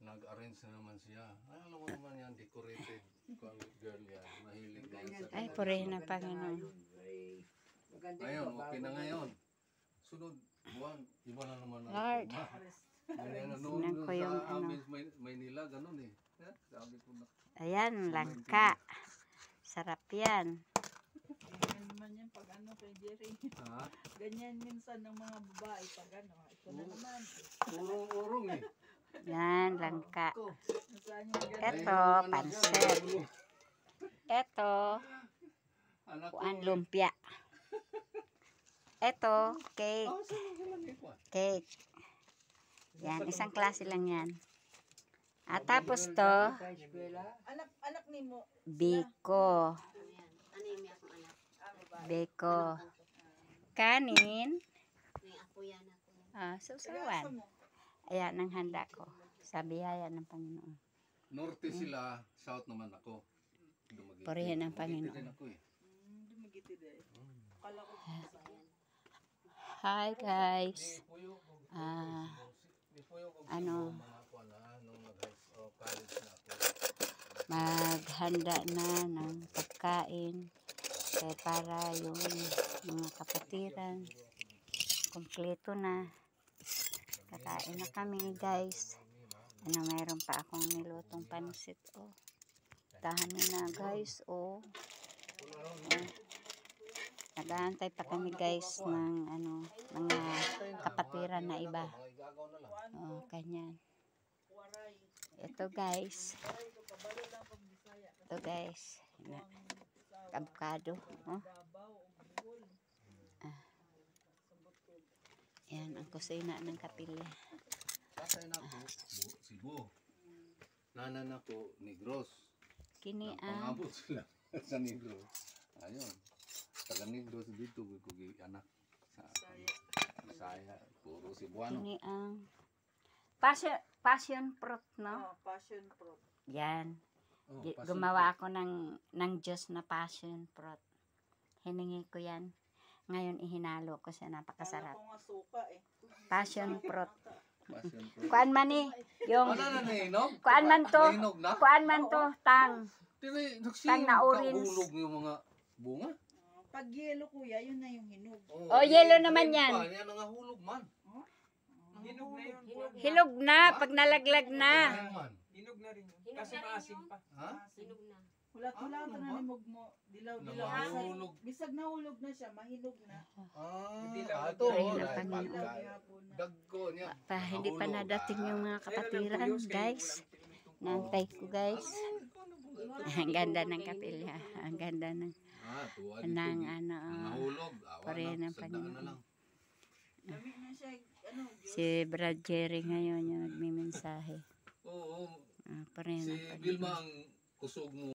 Nag-arrange na naman siya. Ay, alam mo naman yan, decorated girl yan. Mahilig yan sa Ay, purihin ng Panginoon. Ngayon, okay na ngayon. Sunod buwan, iba na naman ang Lord. Noon ko yung sa amin, Maynila, ganun eh. Sabi ko na. Ayan, langka. Sarap yan. Ganyan naman yan pag ano kay Jerry. Ha? Ganyan minsan ng mga babae pag ano. Ito na naman. Urong eh. Yan, langka. Nasaan yung ganyan? Eto, pansit. Eto, Anak ko. kuan lumpia. Eto, cake. Cake. Yan, isang klase lang yan. At tapos to, Anak ni mo. biko. Biko. Kanin. Susawan. Ayan ang handa ko. Sa biyaya ng Panginoon. Norte sila, south naman ako. Purihin ng Dumagiti Panginoon. din ako eh. Dumagiti din. Kala ko Hi guys. Ano, maghanda na ng pagkain kaya para yung mga kapatiran kompleto na. Kakain na kami guys. Ano, mayroon pa akong nilutong pansit. Oh, dami na guys. Oh, nag-aantay pa kami guys ng ano, mga kapatiran na iba. Oh, kanyan. Ito guys. Ito guys. Avocado. Oh. Yan ang kusina ng kapilya. Tatay na ako, Cebu. Nanan ako, Negros. Kini ang Pangabot sila sa Negros. Ayun. Taga Negros dito, kugi anak sa Bisaya, puro Cebuano. kini ang passion fruit, no? passion fruit. Yan. Oh, Gumawa ako ng juice na passion fruit. Hiningi ko yan. Ngayon ihinalo ko siya, napakasarap. Kala ko nga suka eh. Passion fruit. Passion fruit. Kuan man ni, yung Ano na nahinog? kuan man to, Nahinog na? kuan man to, tang. Tang na orange. Nagsilog yung mga bunga. Pag yelo kuya, yun na yung hinog. Oh, yellow naman yan. Yan ang nahulog man. Hinog na yun. Hilog na, pag nalaglag na. Yan man. Hinog na rin yun. Kasi maasim pa. Ha? Hulat-hulat na nimog mo. Dilaw-dilaw. Nahulog. Bisag nahulog na siya, mahinog na. Ito. Purihin ng Panginoon. Gihapon na. Dagko niya. Hindi pa nadating yung mga kapatiran, guys. Nantay ko, guys. Ang ganda ng kapilya. Ang ganda ng ano. Nahulog. Purihin ng Sagdaan na Panginoon. lang. Dami na siya, ano, Si Brad Jerry ngayon yung nagmimensahe. Oo. Purihin Si ng Panginoon. Vilma ang kusog mo.